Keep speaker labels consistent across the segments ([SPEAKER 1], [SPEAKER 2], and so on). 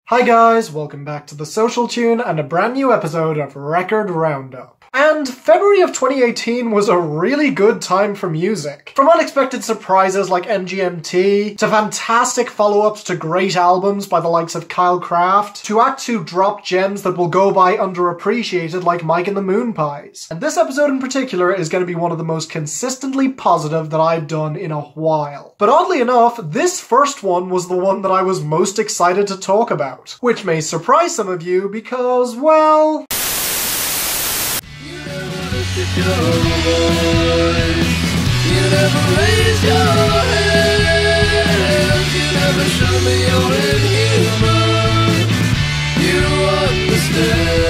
[SPEAKER 1] Hi guys, welcome back to The Social Tune and a brand new episode of Record Roundup. And February of 2018 was a really good time for music. From unexpected surprises like MGMT, to fantastic follow-ups to great albums by the likes of Kyle Craft, to Act 2 drop gems that will go by underappreciated like Mike and the Moonpies. And this episode in particular is going to be one of the most consistently positive that I've done in a while. But oddly enough, this first one was the one that I was most excited to talk about. Which may surprise some of you because, well...
[SPEAKER 2] You never raise your hands, you never show me you're inhuman, you understand.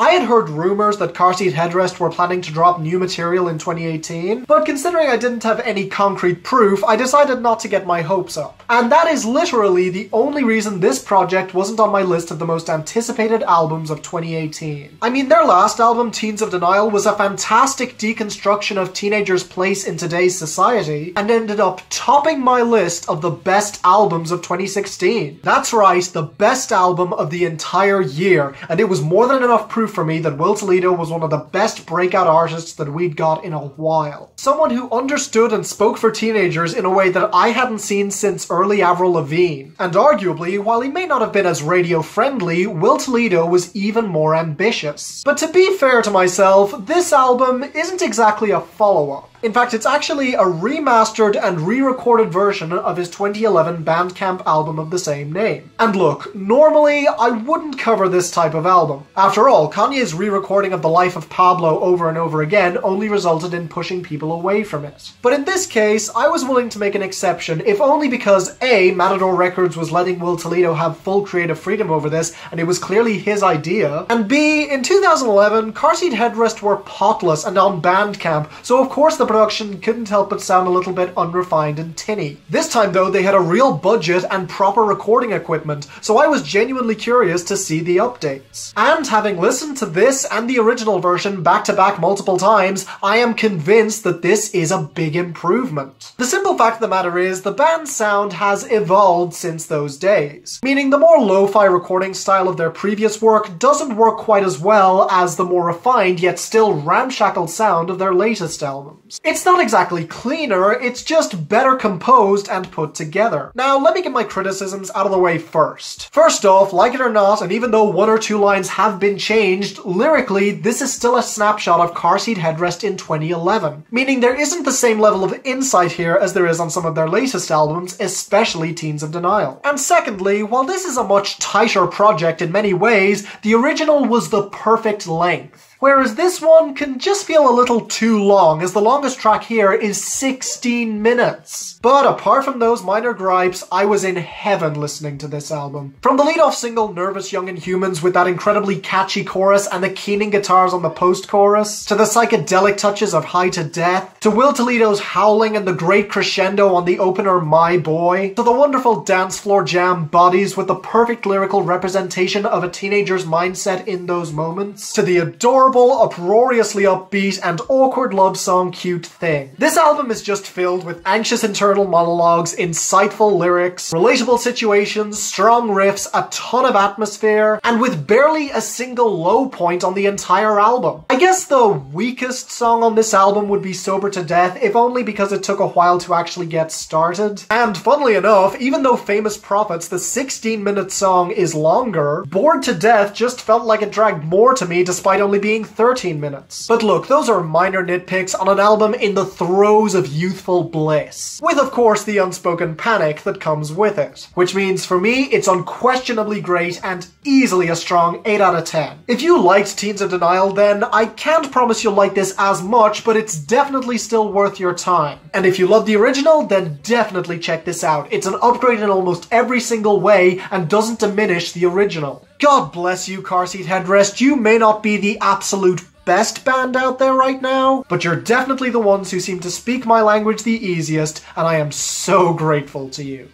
[SPEAKER 1] I had heard rumors that Seat Headrest were planning to drop new material in 2018, but considering I didn't have any concrete proof, I decided not to get my hopes up. And that is literally the only reason this project wasn't on my list of the most anticipated albums of 2018. I mean, their last album, Teens of Denial, was a fantastic deconstruction of teenagers' place in today's society, and ended up topping my list of the best albums of 2016. That's right, the best album of the entire year, and it was more than enough proof for me that Will Toledo was one of the best breakout artists that we'd got in a while. Someone who understood and spoke for teenagers in a way that I hadn't seen since early Avril Lavigne. And arguably, while he may not have been as radio-friendly, Will Toledo was even more ambitious. But to be fair to myself, this album isn't exactly a follow-up. In fact, it's actually a remastered and re-recorded version of his 2011 Bandcamp album of the same name. And look, normally I wouldn't cover this type of album. After all, Kanye's re-recording of The Life of Pablo over and over again only resulted in pushing people away from it. But in this case, I was willing to make an exception, if only because A, Matador Records was letting Will Toledo have full creative freedom over this, and it was clearly his idea, and B, in 2011, Seat Headrest were potless and on Bandcamp, so of course the production couldn't help but sound a little bit unrefined and tinny. This time though, they had a real budget and proper recording equipment, so I was genuinely curious to see the updates. And having listened to this and the original version back to back multiple times, I am convinced that this is a big improvement. The simple fact of the matter is, the band's sound has evolved since those days, meaning the more lo-fi recording style of their previous work doesn't work quite as well as the more refined yet still ramshackle sound of their latest albums. It's not exactly cleaner, it's just better composed and put together. Now, let me get my criticisms out of the way first. First off, like it or not, and even though one or two lines have been changed, lyrically, this is still a snapshot of Seat Headrest in 2011, meaning there isn't the same level of insight here as there is on some of their latest albums, especially Teens of Denial. And secondly, while this is a much tighter project in many ways, the original was the perfect length. Whereas this one can just feel a little too long, as the longest track here is 16 minutes. But apart from those minor gripes, I was in heaven listening to this album. From the lead-off single Nervous Young Inhumans with that incredibly catchy chorus and the keening guitars on the post-chorus, to the psychedelic touches of High to Death, to Will Toledo's howling and the great crescendo on the opener My Boy, to the wonderful dance floor jam Bodies with the perfect lyrical representation of a teenager's mindset in those moments, to the adorable, uproariously upbeat and awkward love song Cute Thing. This album is just filled with anxious internal monologues, insightful lyrics, relatable situations, strong riffs, a ton of atmosphere, and with barely a single low point on the entire album. I guess the weakest song on this album would be Sober to Death, if only because it took a while to actually get started. And funnily enough, even though Famous Prophets, the 16-minute song, is longer, Bored to Death just felt like it dragged more to me despite only being 13 minutes. But look, those are minor nitpicks on an album in the throes of youthful bliss, with of course the unspoken panic that comes with it. Which means for me, it's unquestionably great and easily a strong 8 out of 10. If you liked Teens of Denial then, I can't promise you'll like this as much, but it's definitely still worth your time. And if you love the original, then definitely check this out. It's an upgrade in almost every single way and doesn't diminish the original. God bless you, Seat Headrest. You may not be the absolute best band out there right now, but you're definitely the ones who seem to speak my language the easiest, and I am so grateful to you.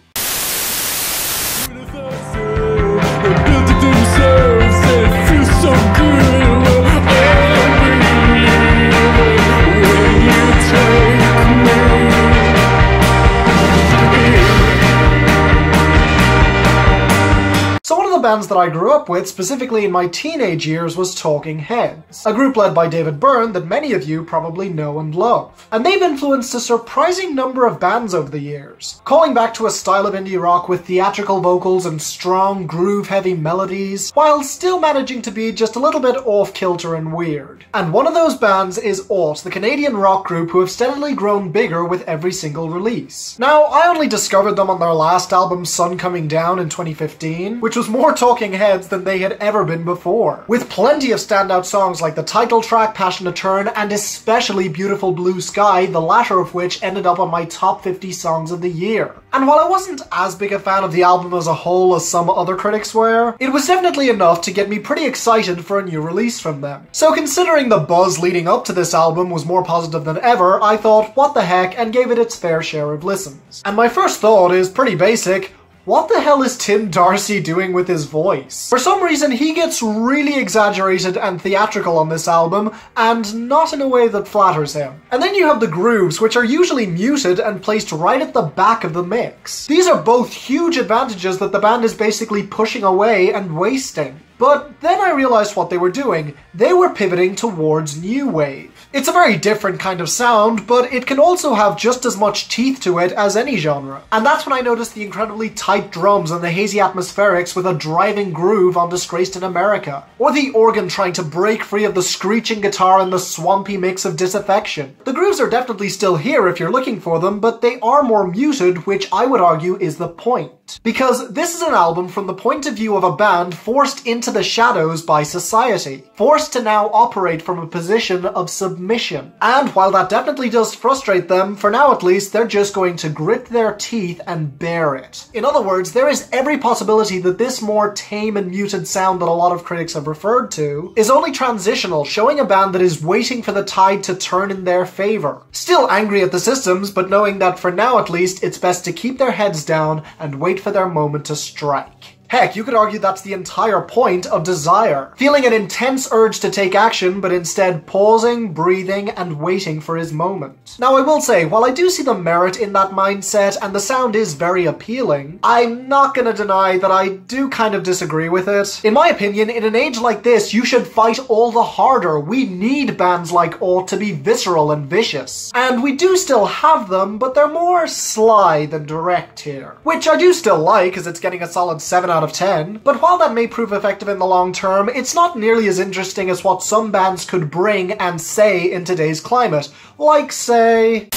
[SPEAKER 1] bands that I grew up with, specifically in my teenage years, was Talking Heads, a group led by David Byrne that many of you probably know and love. And they've influenced a surprising number of bands over the years, calling back to a style of indie rock with theatrical vocals and strong, groove-heavy melodies, while still managing to be just a little bit off-kilter and weird. And one of those bands is Alt, the Canadian rock group who have steadily grown bigger with every single release. Now, I only discovered them on their last album, Sun Coming Down, in 2015, which was more Talking Heads than they had ever been before, with plenty of standout songs like the title track, Passionate Turn, and especially Beautiful Blue Sky, the latter of which ended up on my top 50 songs of the year. And while I wasn't as big a fan of the album as a whole as some other critics were, it was definitely enough to get me pretty excited for a new release from them. So considering the buzz leading up to this album was more positive than ever, I thought, what the heck, and gave it its fair share of listens. And my first thought is pretty basic. What the hell is Tim Darcy doing with his voice? For some reason, he gets really exaggerated and theatrical on this album, and not in a way that flatters him. And then you have the grooves, which are usually muted and placed right at the back of the mix. These are both huge advantages that the band is basically pushing away and wasting. But then I realized what they were doing. They were pivoting towards new wave. It's a very different kind of sound, but it can also have just as much teeth to it as any genre. And that's when I noticed the incredibly tight drums and the hazy atmospherics with a driving groove on Disgraced in America. Or the organ trying to break free of the screeching guitar and the swampy mix of Disaffection. The grooves are definitely still here if you're looking for them, but they are more muted, which I would argue is the point. Because this is an album from the point of view of a band forced into the shadows by society, forced to now operate from a position of submission. And while that definitely does frustrate them, for now at least, they're just going to grit their teeth and bear it. In other words, there is every possibility that this more tame and muted sound that a lot of critics have referred to is only transitional, showing a band that is waiting for the tide to turn in their favor. Still angry at the systems, but knowing that for now at least, it's best to keep their heads down and wait for their moment to strike. Heck, you could argue that's the entire point of Desire. Feeling an intense urge to take action, but instead pausing, breathing, and waiting for his moment. Now I will say, while I do see the merit in that mindset, and the sound is very appealing, I'm not gonna deny that I do kind of disagree with it. In my opinion, in an age like this, you should fight all the harder. We need bands like Alt to be visceral and vicious. And we do still have them, but they're more sly than direct here. Which I do still like, as it's getting a solid 7 out of 10, but while that may prove effective in the long term, it's not nearly as interesting as what some bands could bring and say in today's climate. Like, say...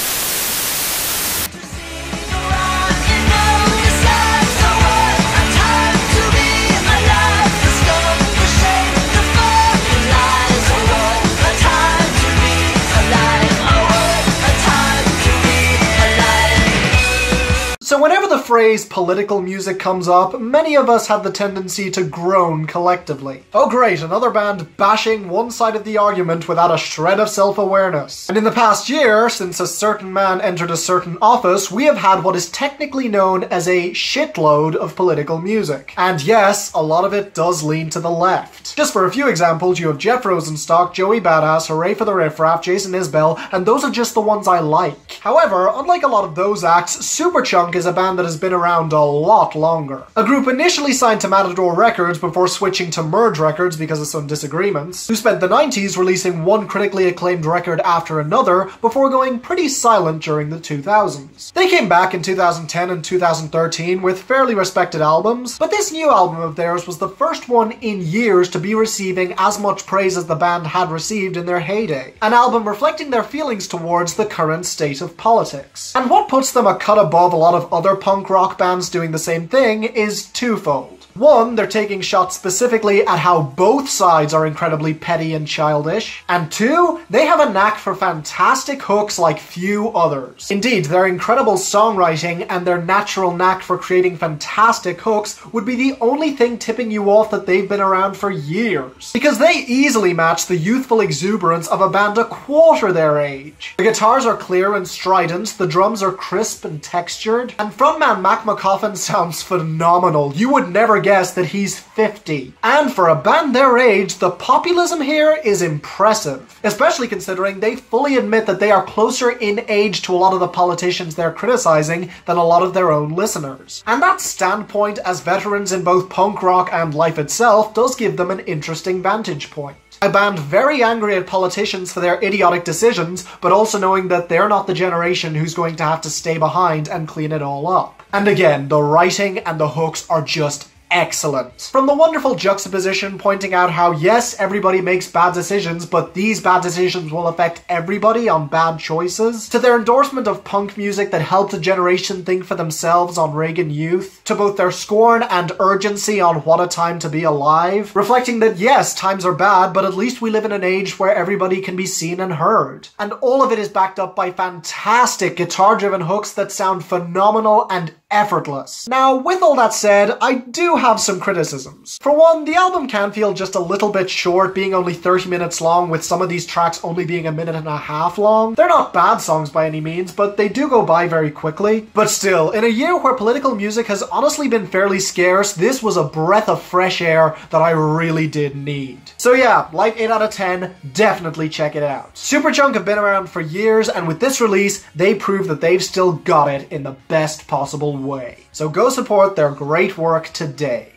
[SPEAKER 1] So whenever the phrase political music comes up, many of us have the tendency to groan collectively. Oh great, another band bashing one side of the argument without a shred of self-awareness. And in the past year, since a certain man entered a certain office, we have had what is technically known as a shitload of political music. And yes, a lot of it does lean to the left. Just for a few examples, you have Jeff Rosenstock, Joey Badass, Hooray for the Riff Raff, Jason Isbell, and those are just the ones I like. However, unlike a lot of those acts, Superchunk is a band that has been around a lot longer. A group initially signed to Matador Records before switching to Merge Records because of some disagreements, who spent the 90s releasing one critically acclaimed record after another before going pretty silent during the 2000s. They came back in 2010 and 2013 with fairly respected albums, but this new album of theirs was the first one in years to be receiving as much praise as the band had received in their heyday. An album reflecting their feelings towards the current state of politics. And what puts them a cut above a lot of other punk rock bands doing the same thing is twofold. One, they're taking shots specifically at how both sides are incredibly petty and childish. And two, they have a knack for fantastic hooks like few others. Indeed, their incredible songwriting and their natural knack for creating fantastic hooks would be the only thing tipping you off that they've been around for years. Because they easily match the youthful exuberance of a band a quarter their age. The guitars are clear and strident, the drums are crisp and textured, And frontman Mac McCoffin sounds phenomenal. You would never guess that he's 50. And for a band their age, the populism here is impressive, especially considering they fully admit that they are closer in age to a lot of the politicians they're criticizing than a lot of their own listeners. And that standpoint, as veterans in both punk rock and life itself, does give them an interesting vantage point. A band very angry at politicians for their idiotic decisions, but also knowing that they're not the generation who's going to have to stay behind and clean it all up. And again, the writing and the hooks are just excellent. From the wonderful juxtaposition pointing out how yes, everybody makes bad decisions, but these bad decisions will affect everybody on bad choices, to their endorsement of punk music that helped a generation think for themselves on Reagan Youth, to both their scorn and urgency on What a Time to Be Alive, reflecting that yes, times are bad, but at least we live in an age where everybody can be seen and heard. And all of it is backed up by fantastic guitar-driven hooks that sound phenomenal and effortless. Now, with all that said, I do have some criticisms. For one, the album can feel just a little bit short, being only 30 minutes long, with some of these tracks only being a minute and a half long. They're not bad songs by any means, but they do go by very quickly. But still, in a year where political music has honestly been fairly scarce, this was a breath of fresh air that I really did need. So yeah, like 8 out of 10, definitely check it out. Superchunk have been around for years, and with this release, they prove that they've still got it in the best possible way. So go support their great work today.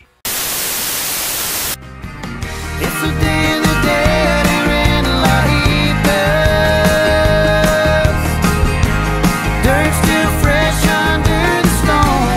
[SPEAKER 2] It's a day in the daddy ran like best. Dirt still fresh under the stone.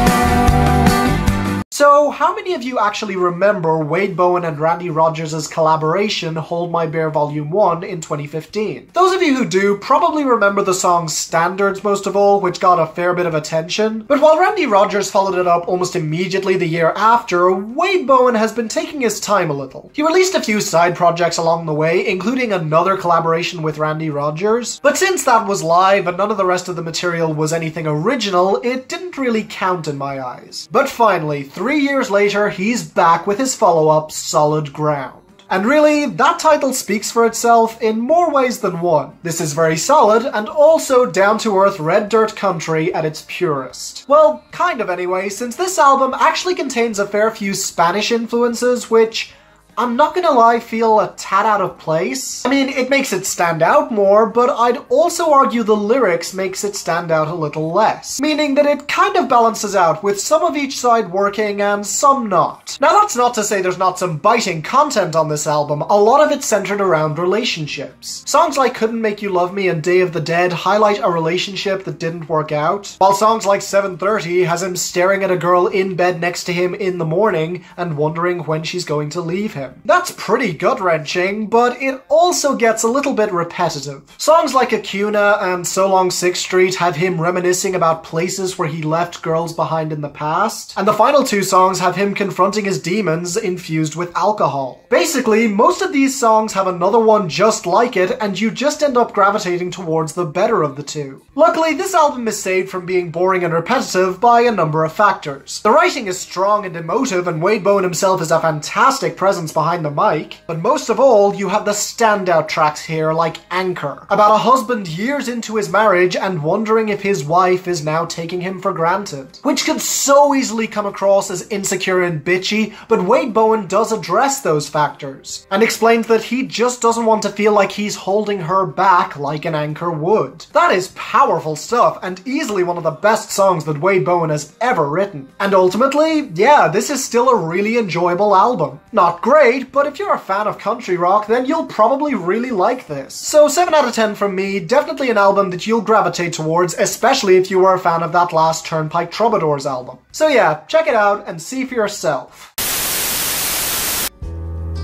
[SPEAKER 1] So, how many of you actually remember Wade Bowen and Randy Rogers' collaboration Hold My Beer Volume 1 in 2015? Those of you who do probably remember the song Standards most of all, which got a fair bit of attention. But while Randy Rogers followed it up almost immediately the year after, Wade Bowen has been taking his time a little. He released a few side projects along the way, including another collaboration with Randy Rogers. But since that was live and none of the rest of the material was anything original, it didn't really count in my eyes. But finally, 3 years later, he's back with his follow-up, Solid Ground. And really, that title speaks for itself in more ways than one. This is very solid, and also down-to-earth red dirt country at its purest. Well, kind of anyway, since this album actually contains a fair few Spanish influences, which, I'm not gonna lie, feel a tad out of place. I mean, it makes it stand out more, but I'd also argue the lyrics makes it stand out a little less. Meaning that it kind of balances out, with some of each side working and some not. Now that's not to say there's not some biting content on this album, a lot of it's centered around relationships. Songs like Couldn't Make You Love Me and Day of the Dead highlight a relationship that didn't work out, while songs like 7:30 has him staring at a girl in bed next to him in the morning and wondering when she's going to leave him. That's pretty gut-wrenching, but it also gets a little bit repetitive. Songs like Acuna and So Long 6th Street have him reminiscing about places where he left girls behind in the past, and the final two songs have him confronting his demons infused with alcohol. Basically, most of these songs have another one just like it, and you just end up gravitating towards the better of the two. Luckily, this album is saved from being boring and repetitive by a number of factors. The writing is strong and emotive, and Wade Bowen himself is a fantastic presence behind the mic, but most of all, you have the standout tracks here like Anchor, about a husband years into his marriage and wondering if his wife is now taking him for granted, which could so easily come across as insecure and bitchy, but Wade Bowen does address those factors, and explains that he just doesn't want to feel like he's holding her back like an anchor would. That is powerful stuff, and easily one of the best songs that Wade Bowen has ever written. And ultimately, yeah, this is still a really enjoyable album. Not great, but if you're a fan of country rock, then you'll probably really like this. So 7 out of 10 from me, definitely an album that you'll gravitate towards, especially if you were a fan of that last Turnpike Troubadours album. So yeah, check it out and see for yourself.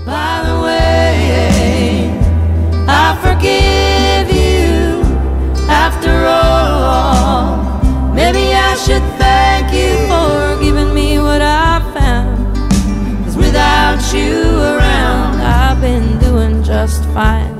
[SPEAKER 2] By the way, I forgive you after all. Maybe I should thank you for giving me what I found. 'Cause without you around, I've been doing just fine.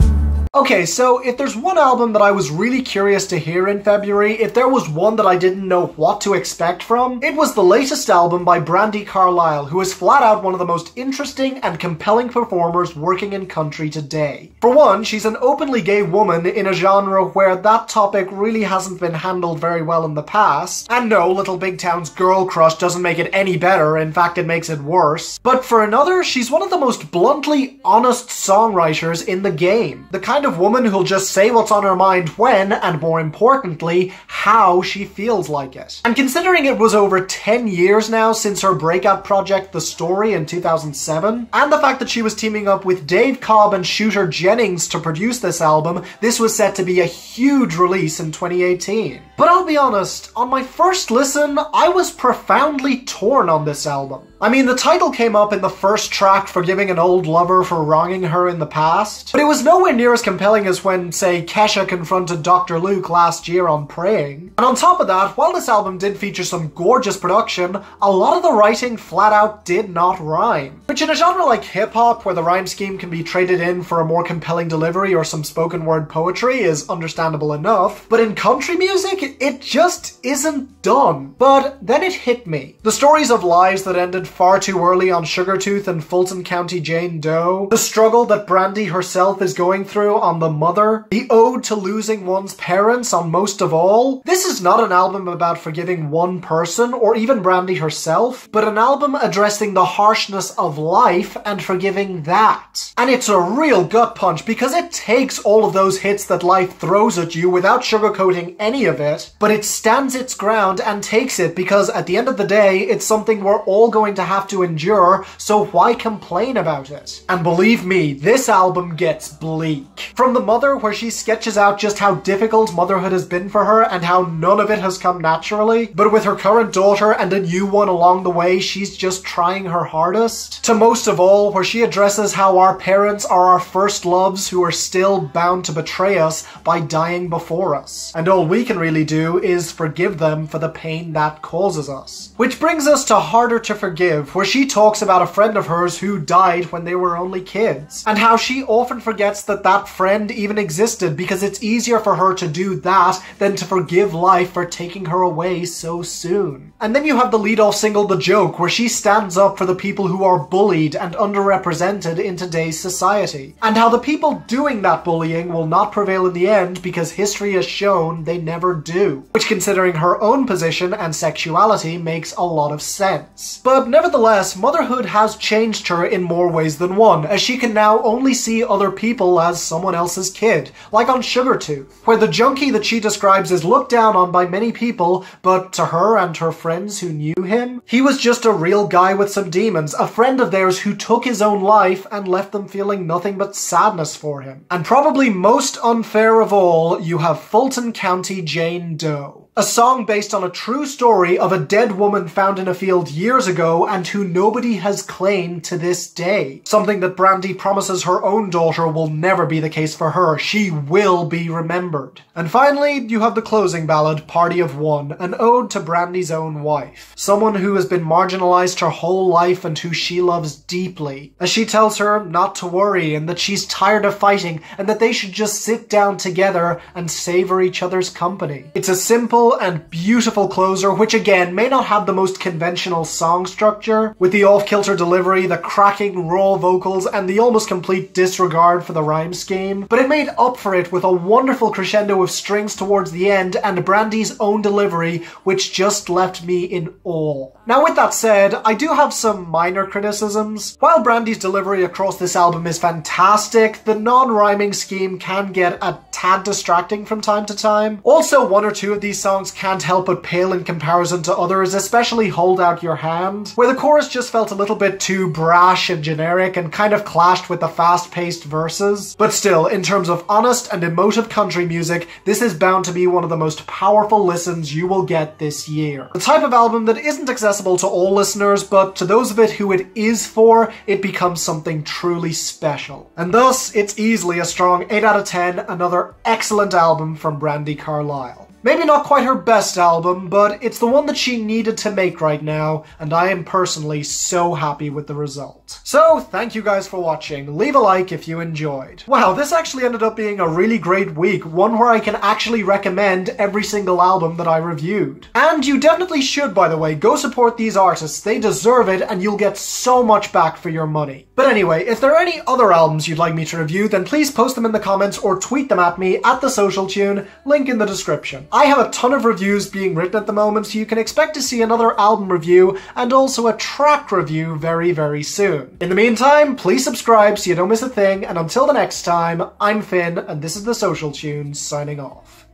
[SPEAKER 1] Okay, so if there's one album that I was really curious to hear in February, if there was one that I didn't know what to expect from, it was the latest album by Brandi Carlile, who is flat out one of the most interesting and compelling performers working in country today. For one, she's an openly gay woman in a genre where that topic really hasn't been handled very well in the past. And no, Little Big Town's girl crush doesn't make it any better, in fact it makes it worse. But for another, she's one of the most bluntly honest songwriters in the game. The kind of woman who'll just say what's on her mind when, and more importantly, how she feels like it. And considering it was over 10 years now since her breakout project The Story in 2007, and the fact that she was teaming up with Dave Cobb and Shooter Jennings to produce this album, this was set to be a huge release in 2018. But I'll be honest, on my first listen, I was profoundly torn on this album. I mean, the title came up in the first track, forgiving an old lover for wronging her in the past, but it was nowhere near as compelling as when, say, Kesha confronted Dr. Luke last year on Praying. And on top of that, while this album did feature some gorgeous production, a lot of the writing flat out did not rhyme. Which in a genre like hip-hop, where the rhyme scheme can be traded in for a more compelling delivery or some spoken word poetry, is understandable enough, but in country music, it just isn't done. But then it hit me. The stories of lives that ended far too early on Sugartooth and Fulton County Jane Doe, the struggle that Brandi herself is going through on The Mother, the ode to losing one's parents on Most of All. This is not an album about forgiving one person or even Brandi herself, but an album addressing the harshness of life and forgiving that. And it's a real gut punch because it takes all of those hits that life throws at you without sugarcoating any of it, but it stands its ground and takes it because at the end of the day, it's something we're all going to have to endure, so why complain about it? And believe me, this album gets bleak. From The Mother, where she sketches out just how difficult motherhood has been for her and how none of it has come naturally, but with her current daughter and a new one along the way, she's just trying her hardest, to Most of All, where she addresses how our parents are our first loves who are still bound to betray us by dying before us, and all we can really do is forgive them for the pain that causes us. Which brings us to Harder to Forgive, where she talks about a friend of hers who died when they were only kids, and how she often forgets that that friend even existed because it's easier for her to do that than to forgive life for taking her away so soon. And then you have the lead-off single The Joke, where she stands up for the people who are bullied and underrepresented in today's society, and how the people doing that bullying will not prevail in the end because history has shown they never do, which considering her own position and sexuality makes a lot of sense. But nevertheless, motherhood has changed her in more ways than one, as she can now only see other people as someone else's kid, like on Sugartooth, where the junkie that she describes is looked down on by many people, but to her and her friends who knew him, he was just a real guy with some demons, a friend of theirs who took his own life and left them feeling nothing but sadness for him. And probably most unfair of all, you have Fulton County Jane Doe. A song based on a true story of a dead woman found in a field years ago and who nobody has claimed to this day. Something that Brandi promises her own daughter will never be the case for her. She will be remembered. And finally, you have the closing ballad, Party of One, an ode to Brandi's own wife. Someone who has been marginalized her whole life and who she loves deeply. As she tells her not to worry and that she's tired of fighting and that they should just sit down together and savor each other's company. It's a simple and beautiful closer, which again may not have the most conventional song structure, with the off-kilter delivery, the cracking raw vocals, and the almost complete disregard for the rhyme scheme, but it made up for it with a wonderful crescendo of strings towards the end and Brandi's own delivery, which just left me in awe. Now with that said, I do have some minor criticisms. While Brandi's delivery across this album is fantastic, the non-rhyming scheme can get a tad distracting from time to time. Also, one or two of these songs can't help but pale in comparison to others, especially Hold Out Your Hand, where the chorus just felt a little bit too brash and generic and kind of clashed with the fast-paced verses. But still, in terms of honest and emotive country music, this is bound to be one of the most powerful listens you will get this year. The type of album that isn't accessible to all listeners, but to those of it who it is for, it becomes something truly special. And thus, it's easily a strong 8 out of 10, another excellent album from Brandi Carlile. Maybe not quite her best album, but it's the one that she needed to make right now, and I am personally so happy with the result. So, thank you guys for watching. Leave a like if you enjoyed. Wow, this actually ended up being a really great week, one where I can actually recommend every single album that I reviewed. And you definitely should, by the way, go support these artists. They deserve it, and you'll get so much back for your money. But anyway, if there are any other albums you'd like me to review, then please post them in the comments or tweet them at me at the Social Tune, link in the description. I have a ton of reviews being written at the moment, so you can expect to see another album review and also a track review very, very soon. In the meantime, please subscribe so you don't miss a thing, and until the next time, I'm Finn, and this is the Social Tune signing off.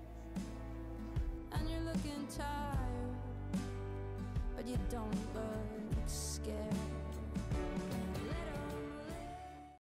[SPEAKER 2] And you're looking tired, but you don't look scared.